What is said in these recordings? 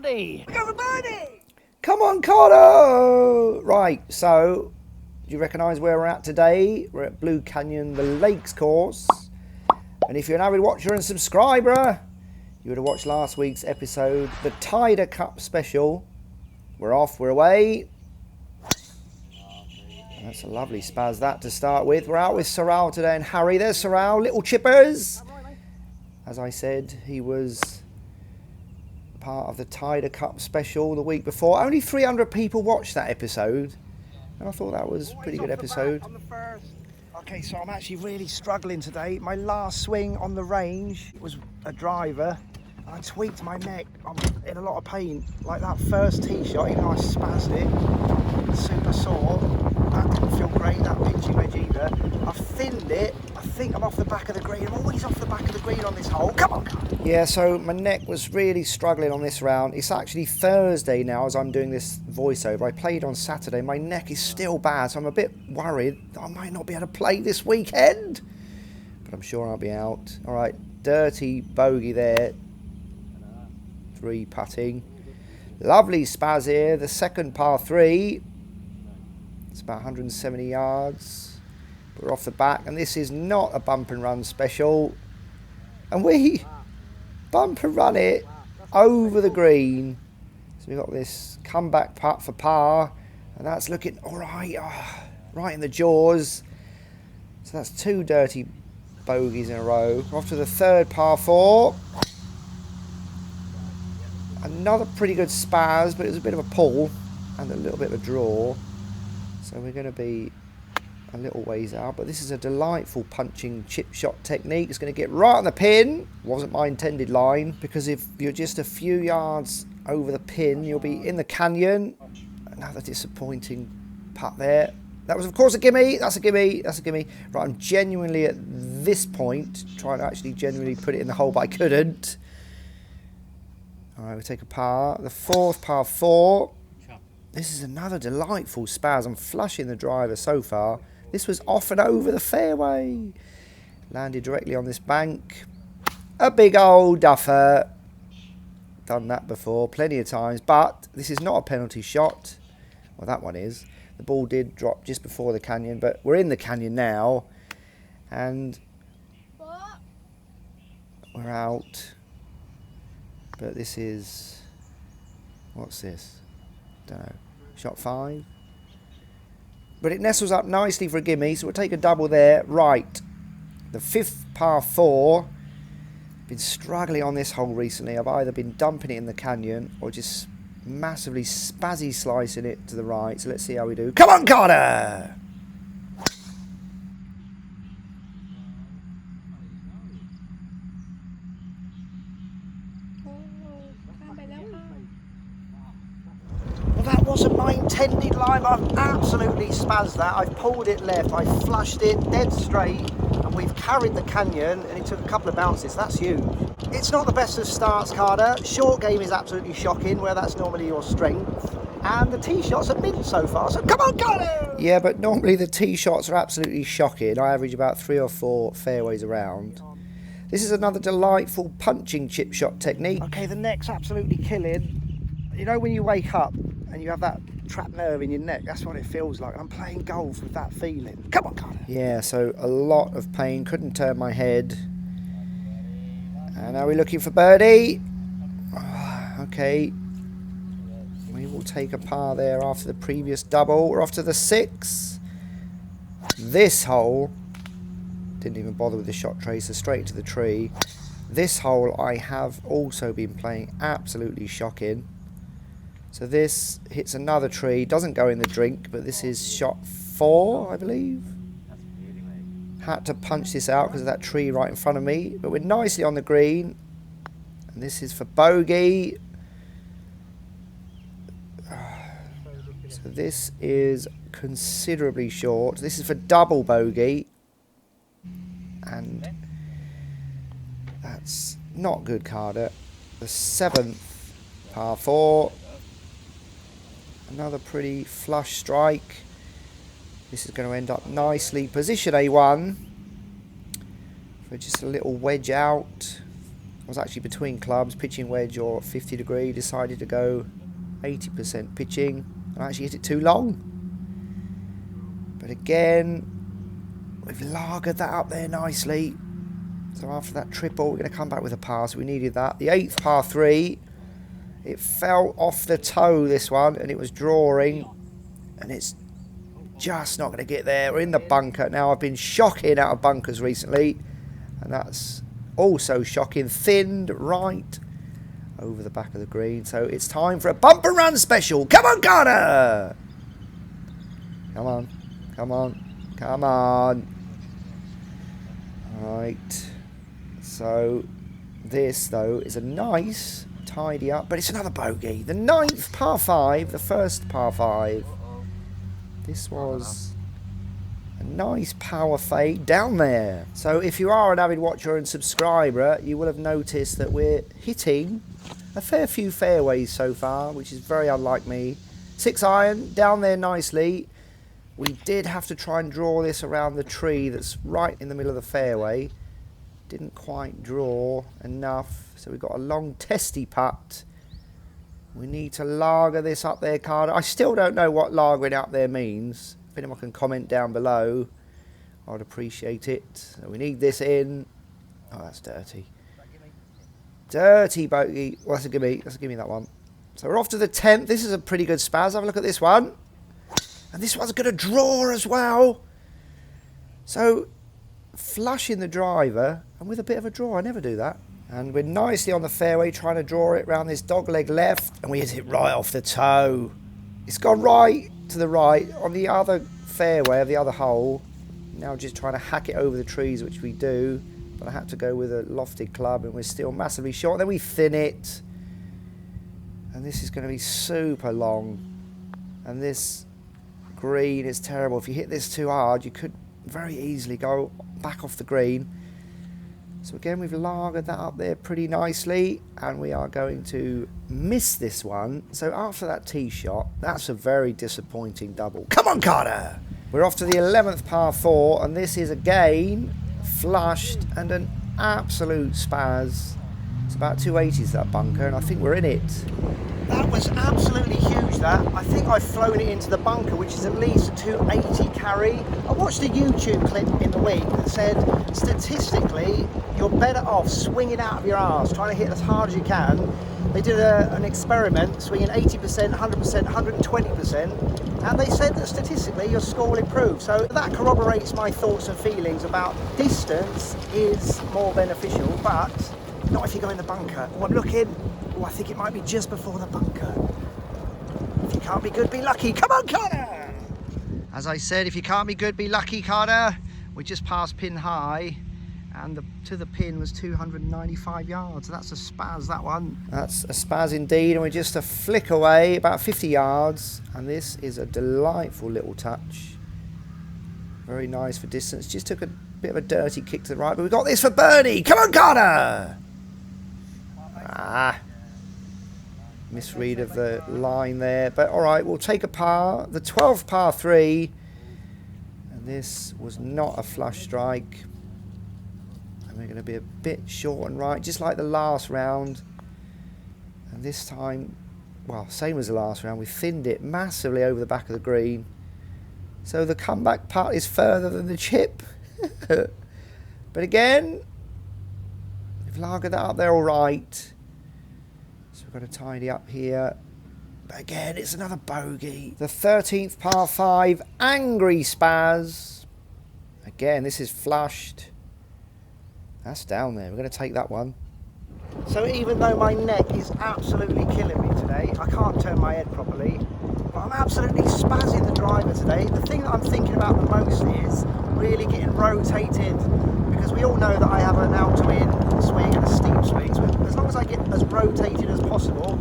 birdie. Go for birdie. Come on, Carter! Right, so, do you recognise where we're at today? We're at Blue Canyon, the Lakes course. And if you're an avid watcher and subscriber, you would have watched last week's episode, the Handicap special. We're off, we're away. That's a lovely spaz that to start with. We're out with Sorrel today and Harry. There's Sorrel, little chippers. As I said, he was part of the Handicap special the week before. Only 300 people watched that episode. And I thought that was a pretty good episode. Okay, so I'm actually really struggling today. My last swing on the range was a driver. I tweaked my neck. I'm in a lot of pain. Like that first tee shot, even though I spazzed it, super sore. That didn't feel great, that pitching wedge either. I've thinned it. I think I'm off the back of the green. I'm always off the back of the green on this hole. Come on, come on. Yeah, so my neck was really struggling on this round. It's actually Thursday now as I'm doing this voiceover. I played on Saturday. My neck is still bad, so I'm a bit worried that I might not be able to play this weekend. But I'm sure I'll be out. All right, dirty bogey there. 3 putting. Lovely spaz here. The second par 3. It's about 170 yards. We're off the back, and this is not a bump and run special. And we bump and run it over the green. So we've got this comeback putt for par, and that's looking all right. Oh, right in the jaws. So that's 2 dirty bogeys in a row. We're off to the third par 4. Another pretty good spaz, but it was a bit of a pull and a little bit of a draw. So we're going to be a little ways out. But this is a delightful punching chip shot technique. It's going to get right on the pin. Wasn't my intended line, because if you're just a few yards over the pin, you'll be in the canyon. Another disappointing putt there. That was, of course, a gimme. That's a gimme. That's a gimme. Right, I'm genuinely at this point trying to actually genuinely put it in the hole, but I couldn't. All right, we take a par. The fourth par 4. This is another delightful spaz. I'm flushing the driver so far. This was off and over the fairway. Landed directly on this bank. A big old duffer. Done that before plenty of times, but this is not a penalty shot. Well, that one is. The ball did drop just before the canyon, but we're in the canyon now. And we're out. But this is, what's this? Don't know. Shot 5. But it nestles up nicely for a gimme, so we'll take a double there. Right. The 5th par 4. Been struggling on this hole recently. I've either been dumping it in the canyon or just massively spazzy slicing it to the right. So let's see how we do. Come on, Carter! That wasn't my intended line. I've absolutely spazzed that. I've pulled it left, I flushed it dead straight, and we've carried the canyon, and it took a couple of bounces. That's huge. It's not the best of starts, Carter. Short game is absolutely shocking, where that's normally your strength. And the tee shots are mid so far, so come on, Carter! Yeah, but normally the tee shots are absolutely shocking. I average about 3 or 4 fairways around. This is another delightful punching chip shot technique. Okay, the neck's absolutely killing. You know when you wake up and you have that trapped nerve in your neck, that's what it feels like. I'm playing golf with that feeling. Come on, Connor. Yeah, so a lot of pain, couldn't turn my head. And now we're looking for birdie. Okay. We will take a par there after the previous double. We're off to the 6. This hole, didn't even bother with the shot tracer, straight into the tree. This hole I have also been playing absolutely shocking. So this hits another tree, doesn't go in the drink, but this is shot 4, I believe. Had to punch this out because of that tree right in front of me, but we're nicely on the green. And this is for bogey. So this is considerably short. This is for double bogey. And that's not good, Carter. The 7th par 4. Another pretty flush strike. This is going to end up nicely. Position A1 for just a little wedge out. I was actually between clubs, pitching wedge or 50 degree, decided to go 80% pitching, and I actually hit it too long. But again, we've lagered that up there nicely. So after that triple, we're going to come back with a par, so we needed that. The 8th par 3, it fell off the toe, this one, and it was drawing, and it's just not going to get there. We're in the bunker. Now, I've been shocking out of bunkers recently, and that's also shocking. Thinned right over the back of the green. So it's time for a bump and run special. Come on, Carter! Come on, come on, come on. Right. So this, though, is a nice tidy up, but it's another bogey. The 9th par 5, the first par 5. This was a nice power fade down there. So if you are an avid watcher and subscriber, you will have noticed that we're hitting a fair few fairways so far, which is very unlike me. 6 iron, down there nicely. We did have to try and draw this around the tree that's right in the middle of the fairway. Didn't quite draw enough, so we've got a long testy putt. We need to lager this up there, Carter. I still don't know what lagering up there means. If anyone can comment down below, I'd appreciate it. So we need this in. Oh, that's dirty. Dirty bogey. Well, that's a gimme. That's a gimme, that one. So we're off to the 10th. This is a pretty good spaz. Have a look at this one. And this one's going to draw as well. So flushing the driver and with a bit of a draw. I never do that. And we're nicely on the fairway trying to draw it round this dogleg left, and we hit it right off the toe. It's gone right to the right on the other fairway of the other hole. Now just trying to hack it over the trees, which we do, but I had to go with a lofted club and we're still massively short. Then we thin it, and this is going to be super long, and this green is terrible. If you hit this too hard, you could very easily go back off the green. So again, we've lagered that up there pretty nicely, and we are going to miss this one. So after that tee shot, that's a very disappointing double. Come on, Carter! We're off to the 11th par 4, and this is again flushed and an absolute spaz. It's about 280s, that bunker, and I think we're in it. That was absolutely huge, that. I think I've flown it into the bunker, which is at least a 280 carry. I watched a YouTube clip in the week that said, statistically, you're better off swinging out of your arse, trying to hit as hard as you can. They did an experiment, swinging 80%, 100%, 120%, and they said that statistically your score will improve. So that corroborates my thoughts and feelings about distance is more beneficial, but not if you go in the bunker. Oh, I'm looking. Oh, I think it might be just before the bunker. If you can't be good, be lucky. Come on, Carter! As I said, if you can't be good, be lucky, Carter. We just passed pin high, and to the pin was 295 yards. That's a spaz, that one. That's a spaz indeed, and we're just a flick away, about 50 yards. And this is a delightful little touch. Very nice for distance. Just took a bit of a dirty kick to the right, but we got this for birdie. Come on, Carter! Ah, misread of the line there, but all right, we'll take a par. The 12th par 3, and this was not a flush strike, and we're going to be a bit short and right, just like the last round. And this time, well, same as the last round, we thinned it massively over the back of the green, so the comeback putt is further than the chip. But again, we've lagered that up there all right. So we're going to tidy up here. But again, it's another bogey. The 13th par 5, angry spaz. Again, this is flushed. That's down there. We're going to take that one. So even though my neck is absolutely killing me today, I can't turn my head properly, but I'm absolutely spazzing the driver today. The thing that I'm thinking about the most is really getting rotated, because we all know that I have an out to in swing and a steep swing. So as long as I get as rotated as possible,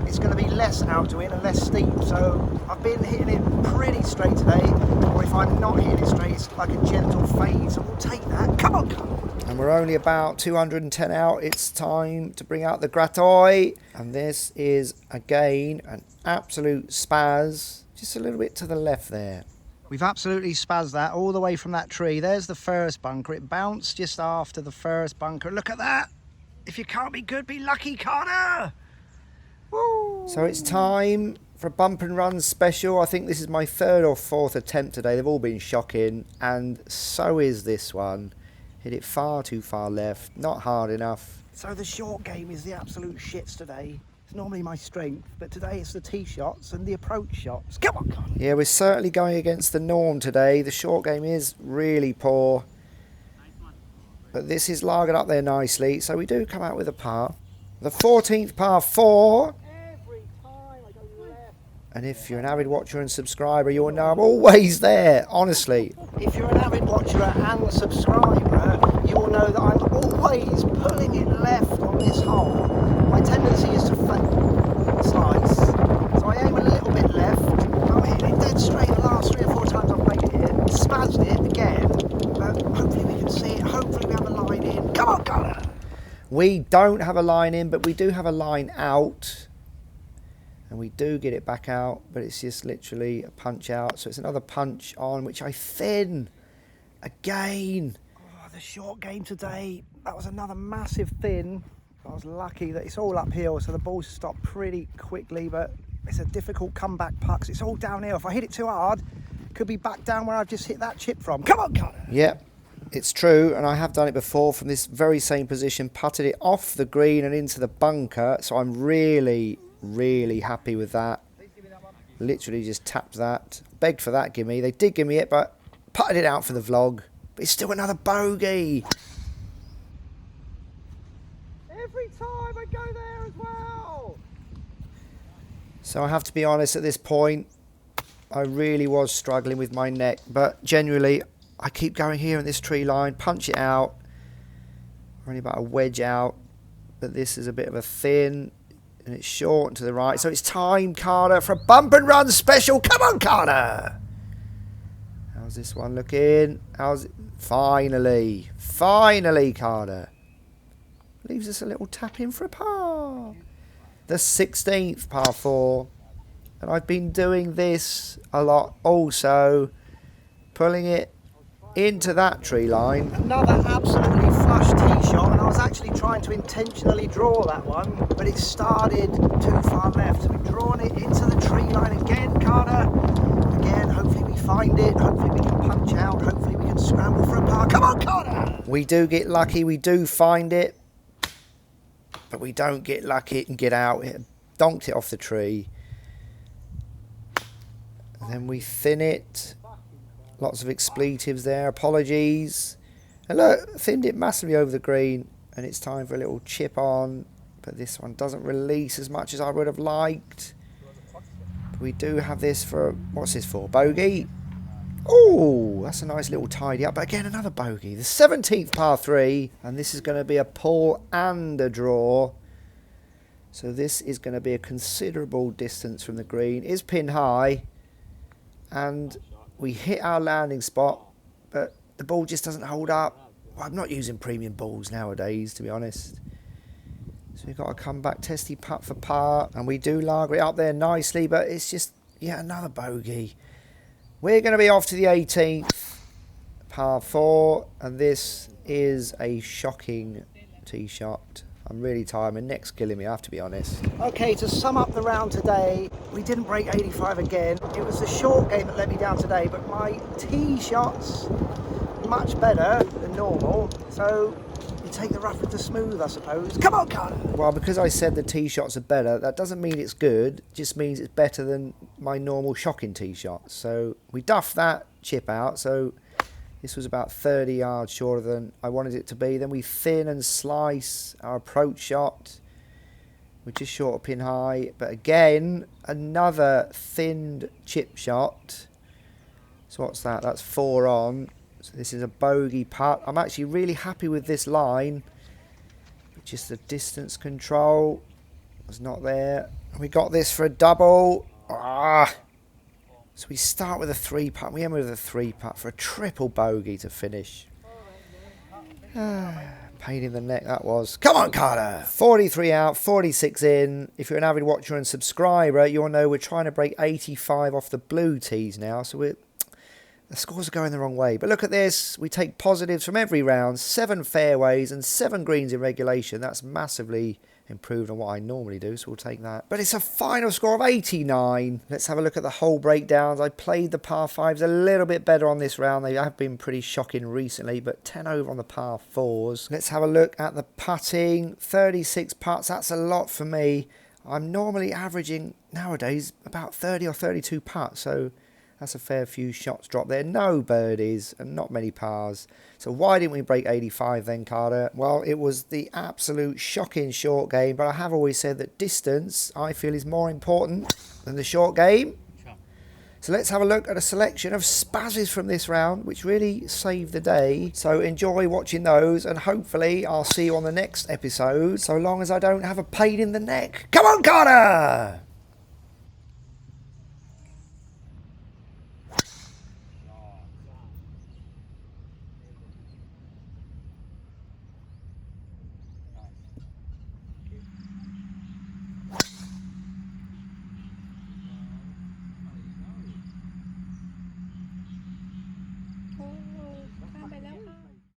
it's going to be less out to in and less steep. So I've been hitting it pretty straight today, or if I'm not hitting it straight, it's like a gentle fade. So we'll take that. Come on, come on. And we're only about 210 out. It's time to bring out the Gratoi. And this is, again, an absolute spaz. Just a little bit to the left there. We've absolutely spazzed that all the way from that tree. There's the first bunker. It bounced just after the first bunker. Look at that. If you can't be good, be lucky, Carter. Woo. So it's time for a bump and run special. I think this is my third or fourth attempt today. They've all been shocking, and so is this one. Hit it far too far left, not hard enough. So the short game is the absolute shits today. It's normally my strength, but today it's the tee shots and the approach shots. Come on, Carter. Yeah, we're certainly going against the norm today. The short game is really poor, but this is lagered up there nicely, so we do come out with a par. The 14th par 4. And if you're an avid watcher and subscriber, you'll know I'm always there, honestly. If you're an avid watcher and subscriber, you will know that I'm always pulling it left on this hole. My tendency is to slice, so I aim a little bit left. I'm hitting it dead straight the last 3 or 4 times I've made it. Spazzed it again, but hopefully we can see it. Hopefully we have a line in. Come on, Connor! We don't have a line in, but we do have a line out. And we do get it back out, but it's just literally a punch out. So it's another punch on, which I thin again. Oh, the short game today, that was another massive thin. I was lucky that it's all uphill, so the balls stopped pretty quickly, but it's a difficult comeback putt 'cause it's all downhill. If I hit it too hard, it could be back down where I've just hit that chip from. Come on, Connor! Yep, it's true, and I have done it before from this very same position, putted it off the green and into the bunker, so I'm really happy with that. Literally just tapped that, begged for that gimme. They did give me it, but putted it out for the vlog. But it's still another bogey. Every time I go there as well. So I have to be honest, at this point I really was struggling with my neck, but genuinely I keep going here in this tree line, punch it out. Only about a wedge out, but this is a bit of a thin. And it's short and to the right. So it's time, Carter, for a bump and run special. Come on, Carter. How's this one looking? How's it? Finally, Carter. Leaves us a little tap in for a par. The 16th par 4. And I've been doing this a lot also. Pulling it into that tree line. Another absolutely flush tee shot, and I was actually trying to intentionally draw that one, but it started too far left. So we've drawn it into the tree line again, Carter. Again, hopefully we find it, hopefully we can punch out, hopefully we can scramble for a par. Come on, Carter! We do get lucky, we do find it, but we don't get lucky and get out. It donked it off the tree. And then we thin it. Lots of expletives there, apologies. And look, thinned it massively over the green, and it's time for a little chip on. But this one doesn't release as much as I would have liked. But we do have this for, what's this for, bogey? Oh, that's a nice little tidy up. But again, another bogey. The 17th par 3, and this is going to be a pull and a draw. So this is going to be a considerable distance from the green. It's pin high, and we hit our landing spot, but the ball just doesn't hold up. Well, I'm not using premium balls nowadays, to be honest. So we've got to come back, testy putt for par, and we do lager it up there nicely, but it's just yet another bogey. We're going to be off to the 18th, par 4, and this is a shocking tee shot. I'm really tired. My neck's killing me, I have to be honest. Okay, to sum up the round today, we didn't break 85 again. It was the short game that let me down today, but my tee shots much better than normal. So you take the rough with the smooth, I suppose. Come on, Carter! Well, because I said the tee shots are better, that doesn't mean it's good. It just means it's better than my normal shocking tee shots. So we duffed that chip out. So this was about 30 yards shorter than I wanted it to be. Then we thin and slice our approach shot, which is short of pin high. But again, another thinned chip shot. So what's that? That's 4 on. So this is a bogey putt. I'm actually really happy with this line. Just the distance control was not there. We got this for a double. So we start with a 3 putt. We end with a 3 putt for a triple bogey to finish. Pain in the neck that was. Come on, Carter! 43 out, 46 in. If you're an avid watcher and subscriber, you'll know we're trying to break 85 off the blue tees now. So we're The scores are going the wrong way. But look at this. We take positives from every round. 7 fairways and 7 greens in regulation. That's massively improved on what I normally do, so we'll take that. But it's a final score of 89. Let's have a look at the hole breakdowns. I played the par 5s a little bit better on this round. They have been pretty shocking recently, but 10 over on the par 4s. Let's have a look at the putting. 36 putts. That's a lot for me. I'm normally averaging nowadays about 30 or 32 putts, so that's a fair few shots dropped there. No birdies and not many pars. So why didn't we break 85 then, Carter? Well, it was the absolute shocking short game, but I have always said that distance, I feel, is more important than the short game. Sure. So let's have a look at a selection of spazzes from this round, which really saved the day. So enjoy watching those, and hopefully I'll see you on the next episode, so long as I don't have a pain in the neck. Come on, Carter!